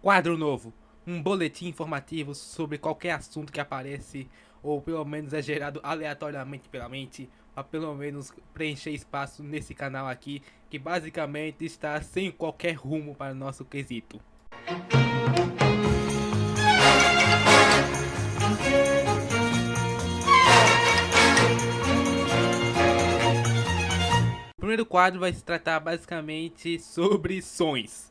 Quadro novo, um boletim informativo sobre qualquer assunto que aparece ou pelo menos é gerado aleatoriamente pela mente, para pelo menos preencher espaço nesse canal aqui, que basicamente está sem qualquer rumo para o nosso quesito. O primeiro quadro vai se tratar basicamente sobre sonhos.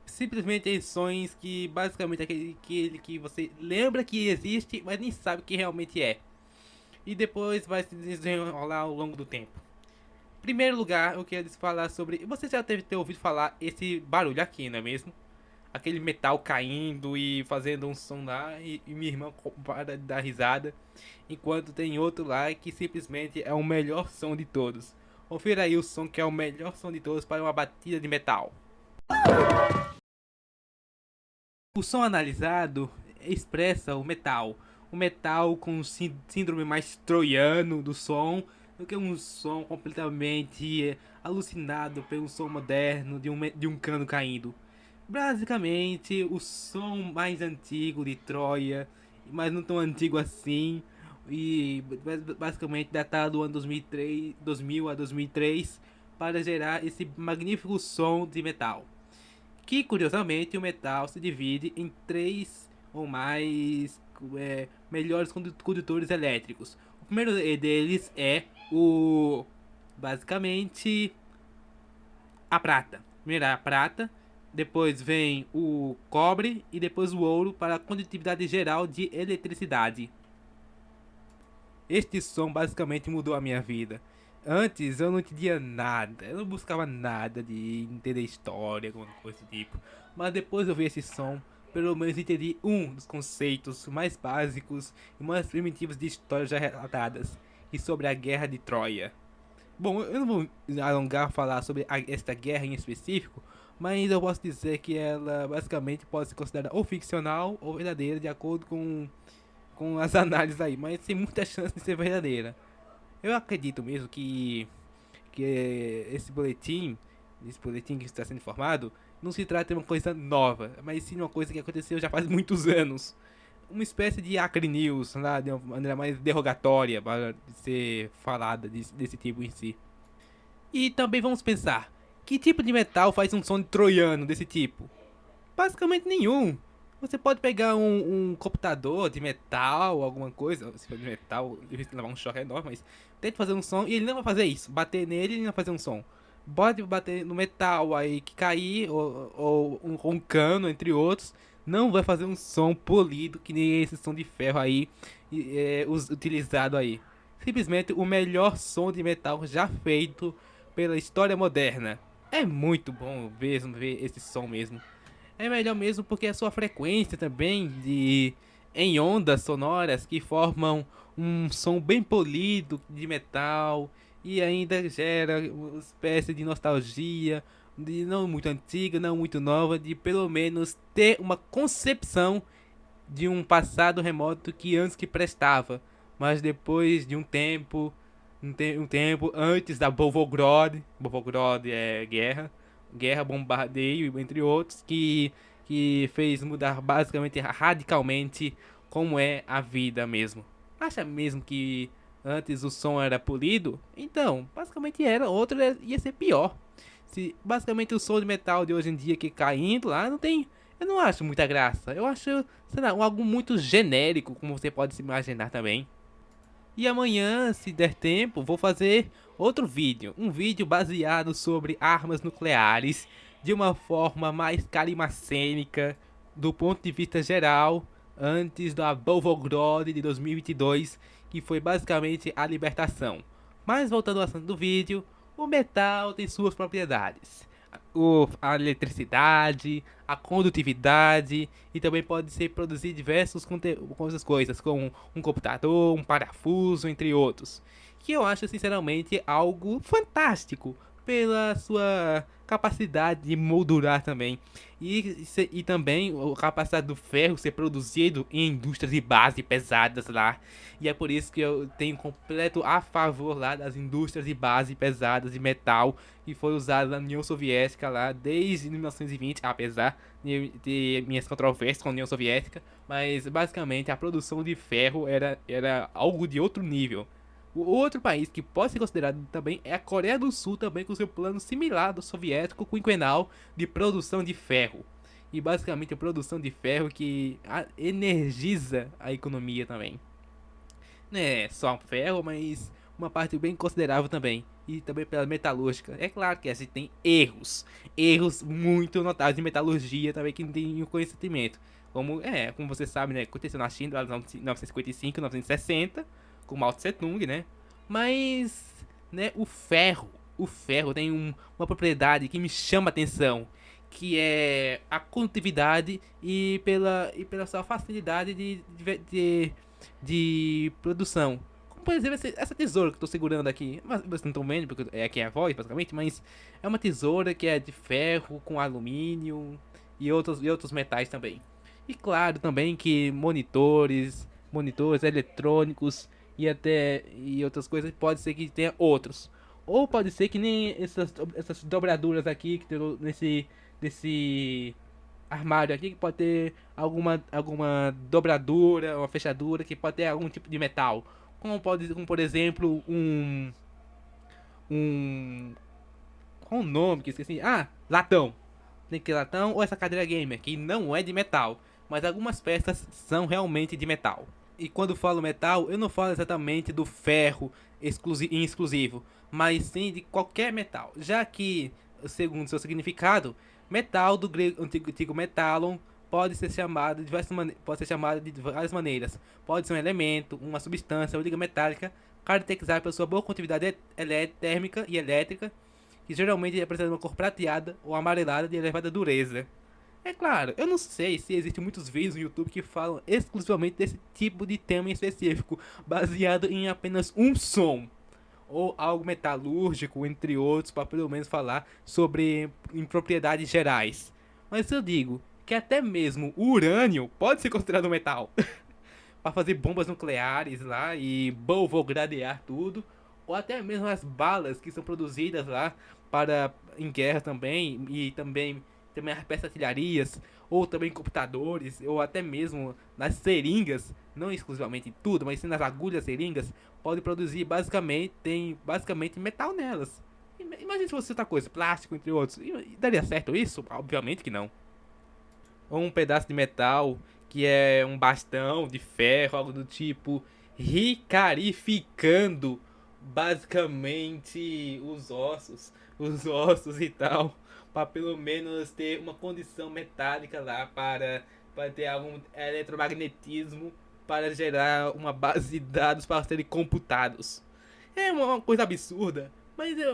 Simplesmente sonhos que basicamente é aquele que você lembra que existe, mas nem sabe que realmente é. E depois vai se desenrolar ao longo do tempo. Em primeiro lugar, eu queria falar sobre. Você já deve ter ouvido falar esse barulho aqui, não é mesmo? Aquele metal caindo e fazendo um som lá, e minha irmã para de dar risada. Enquanto tem outro lá que simplesmente é o melhor som de todos. Confira aí o som que é o melhor som de todos para uma batida de metal. O som analisado expressa o metal com um síndrome mais troiano do som do que um som completamente alucinado pelo som moderno de um cano caindo. Basicamente, o som mais antigo de Troia, mas não tão antigo assim, e basicamente datado do ano 2003, 2000 a 2003, para gerar esse magnífico som de metal. Que curiosamente o metal se divide em três ou mais melhores condutores elétricos. O primeiro deles é o basicamente a prata. Primeiro a prata, depois vem o cobre e depois o ouro para a condutividade geral de eletricidade. Este som basicamente mudou a minha vida. Antes eu não entendia nada, eu não buscava nada de entender história, alguma coisa do tipo. Mas depois eu vi esse som, pelo menos entendi um dos conceitos mais básicos e mais primitivos de histórias já relatadas, e sobre a Guerra de Troia. Bom, eu não vou alongar falar sobre esta guerra em específico, mas eu posso dizer que ela basicamente pode ser considerada ou ficcional ou verdadeira de acordo com as análises aí, mas tem muita chance de ser verdadeira. Eu acredito mesmo que esse boletim que está sendo informado, não se trata de uma coisa nova, mas sim de uma coisa que aconteceu já faz muitos anos. Uma espécie de Acre News, lá, de uma maneira mais derrogatória para ser falada desse tipo em si. E também vamos pensar, que tipo de metal faz um som de troiano desse tipo? Basicamente nenhum. Você pode pegar um computador de metal, alguma coisa, se for de metal, ele vai levar um choque enorme, mas tente fazer um som e ele não vai fazer isso. Bater nele, ele não vai fazer um som. Pode bater no metal aí que cair, ou um cano, entre outros, não vai fazer um som polido que nem esse som de ferro aí, utilizado aí. Simplesmente o melhor som de metal já feito pela história moderna. É muito bom mesmo ver esse som mesmo. É melhor mesmo porque a sua frequência também de em ondas sonoras que formam um som bem polido de metal e ainda gera uma espécie de nostalgia, de não muito antiga, não muito nova, de pelo menos ter uma concepção de um passado remoto que antes que prestava, mas depois de um tempo antes da Volgograd é guerra, bombardeio, entre outros, que fez mudar basicamente, radicalmente, como é a vida mesmo. Acha mesmo que antes o som era polido? Então, basicamente era, outro ia ser pior. Se basicamente o som de metal de hoje em dia que caindo lá não tem, eu não acho muita graça. Eu acho, sei lá, algo muito genérico, como você pode se imaginar também. E amanhã, se der tempo, vou fazer outro vídeo. Um vídeo baseado sobre armas nucleares de uma forma mais carimacênica, do ponto de vista geral, antes da Volgograd de 2022, que foi basicamente a libertação. Mas voltando ao assunto do vídeo, o metal tem suas propriedades. A eletricidade, a condutividade e também pode ser produzir diversas coisas, como um computador, um parafuso, entre outros. Que eu acho sinceramente algo fantástico, pela sua capacidade de moldurar também. E também a capacidade do ferro ser produzido em indústrias de base pesadas lá. E é por isso que eu tenho completo a favor lá das indústrias de base pesadas de metal que foi usada na União Soviética lá desde 1920, apesar de minhas controvérsias com a União Soviética, mas basicamente a produção de ferro era algo de outro nível. O outro país que pode ser considerado também é a Coreia do Sul, também com seu plano similar do soviético quinquenal de produção de ferro. E basicamente a produção de ferro que energiza a economia também. Não é só ferro, mas uma parte bem considerável também. E também pela metalúrgica. É claro que a gente tem erros. Erros muito notáveis de metalurgia também que não tem o conhecimento. Como você sabe, né? Aconteceu na China lá nos 1955, 1960, com Mao Tse Tung, né? Mas, né, o ferro tem uma propriedade que me chama a atenção, que é a condutividade e pela sua facilidade de produção. Como por exemplo essa tesoura que eu tô segurando aqui. Mas vocês não estão vendo porque aqui é a voz basicamente, mas é uma tesoura que é de ferro com alumínio e outros metais também. E claro também que monitores eletrônicos e outras coisas pode ser que tenha outros. Ou pode ser que nem essas dobraduras aqui que tem nesse armário aqui que pode ter alguma dobradura, uma fechadura que pode ter algum tipo de metal. Como por exemplo, um. Qual o nome que eu esqueci? Ah, latão. Tem que latão ou essa cadeira gamer, que não é de metal, mas algumas peças são realmente de metal. E quando falo metal, eu não falo exatamente do ferro em exclusivo, mas sim de qualquer metal, já que, segundo seu significado, metal do grego antigo metalon pode ser chamado de várias maneiras. Pode ser um elemento, uma substância ou liga metálica, caracterizada pela sua boa condutividade térmica e elétrica, que geralmente apresenta uma cor prateada ou amarelada de elevada dureza. É claro, eu não sei se existem muitos vídeos no YouTube que falam exclusivamente desse tipo de tema em específico, baseado em apenas um som, ou algo metalúrgico, entre outros, para pelo menos falar sobre em propriedades gerais. Mas eu digo que até mesmo o urânio pode ser considerado um metal, para fazer bombas nucleares lá e gradear tudo, ou até mesmo as balas que são produzidas lá para em guerra também e também as peças artilharias, ou também computadores, ou até mesmo nas seringas, não exclusivamente em tudo, mas sim nas agulhas seringas, pode produzir basicamente metal nelas. Imagina se fosse outra coisa, plástico entre outros. E daria certo isso? Obviamente que não. Ou um pedaço de metal que é um bastão de ferro, algo do tipo, ricarificando basicamente os ossos e tal, para pelo menos ter uma condição metálica lá para ter algum eletromagnetismo para gerar uma base de dados para serem computados. É uma coisa absurda,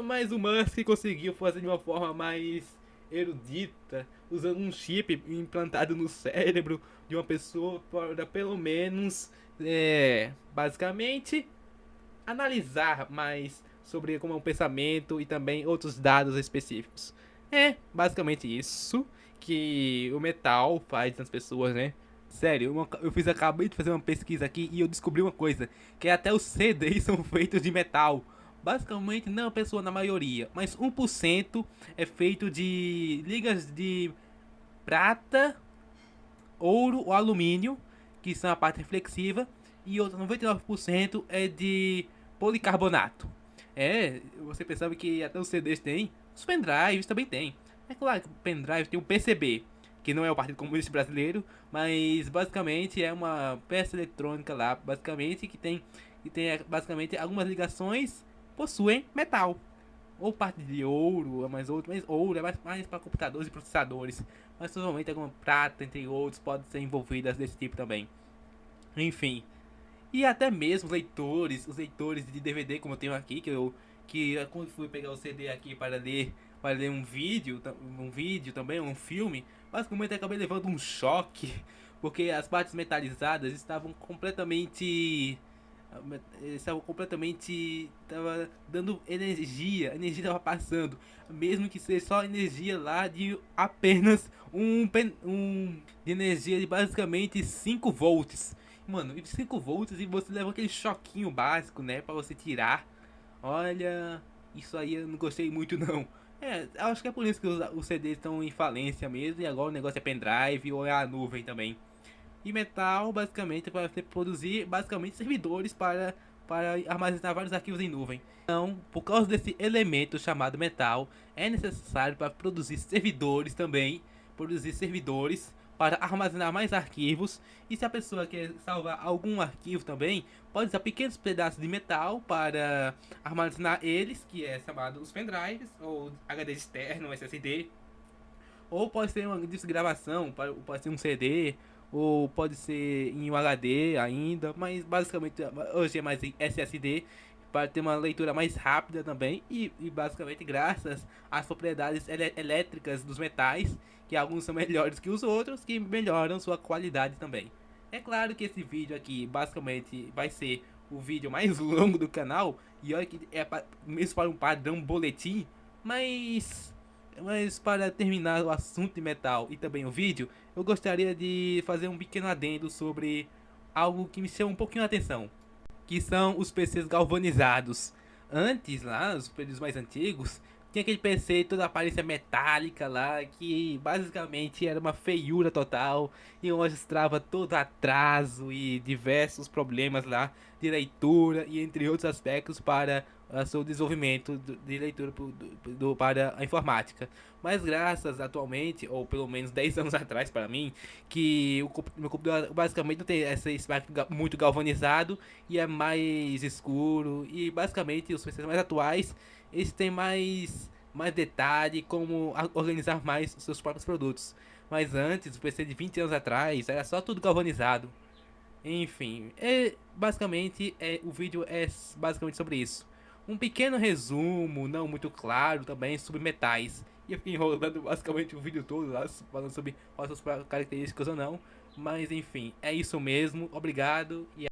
mas o Musk conseguiu fazer de uma forma mais erudita, usando um chip implantado no cérebro de uma pessoa para pelo menos, basicamente, analisar mais sobre como é o pensamento e também outros dados específicos. É basicamente isso que o metal faz nas pessoas, né? Sério, acabei de fazer uma pesquisa aqui e eu descobri uma coisa, que até os CDs são feitos de metal. Basicamente, não a pessoa na maioria, mas 1% é feito de ligas de prata, ouro ou alumínio, que são a parte reflexiva, e outro 99% é de policarbonato. Você pensava que até os CDs tem, os pendrives também tem. É claro que o pendrive tem o PCB, que não é o Partido Comunista Brasileiro, mas basicamente é uma peça eletrônica lá, basicamente que tem basicamente algumas ligações possuem metal ou parte de ouro, mas ouro é mais para computadores e processadores, mas provavelmente alguma prata, entre outros, pode ser envolvidas desse tipo também. Enfim, e até mesmo os leitores de DVD, como eu tenho aqui, que quando fui pegar o CD aqui para ler um vídeo também, um filme, basicamente eu acabei levando um choque, porque as partes metalizadas estavam completamente Estava completamente, tava dando energia, a energia estava passando, mesmo que seja só energia lá de apenas de energia de basicamente 5 volts. Mano, e 5 volts e você leva aquele choquinho básico, né, pra você tirar. Olha, isso aí eu não gostei muito não. Acho que é por isso que os CDs estão em falência mesmo e agora o negócio é pendrive ou é a nuvem também. E metal, basicamente, para você produzir basicamente servidores para armazenar vários arquivos em nuvem. Então, por causa desse elemento chamado metal, é necessário para produzir servidores também, produzir servidores para armazenar mais arquivos. E se a pessoa quer salvar algum arquivo também, pode usar pequenos pedaços de metal para armazenar eles, que é chamado os pendrives, ou HD externo, SSD. Ou pode ser uma desgravação, pode ser um CD, ou pode ser em um HD ainda, mas basicamente hoje é mais em SSD para ter uma leitura mais rápida também e basicamente graças às propriedades elétricas dos metais, que alguns são melhores que os outros, que melhoram sua qualidade também. É claro que esse vídeo aqui basicamente vai ser o vídeo mais longo do canal, e olha que é mesmo para um padrão boletim, mas para terminar o assunto de metal e também o vídeo, eu gostaria de fazer um pequeno adendo sobre algo que me chama um pouquinho a atenção, que são os PCs galvanizados. Antes, lá, os períodos mais antigos, tinha aquele PC toda aparência metálica lá, que basicamente era uma feiura total e mostrava todo atraso e diversos problemas lá de leitura e entre outros aspectos para o seu desenvolvimento de leitura para a informática. Mas graças atualmente, ou pelo menos 10 anos atrás para mim, que o meu computador basicamente não tem esse aspecto muito galvanizado e é mais escuro e basicamente os PCs mais atuais eles têm mais detalhe como organizar mais os seus próprios produtos. Mas antes, o PC de 20 anos atrás era só tudo galvanizado. Enfim, o vídeo é basicamente sobre isso. Um pequeno resumo, não muito claro também, sobre metais. E eu fiquei enrolando basicamente o vídeo todo lá, falando sobre quais são as características ou não. Mas enfim, é isso mesmo. Obrigado e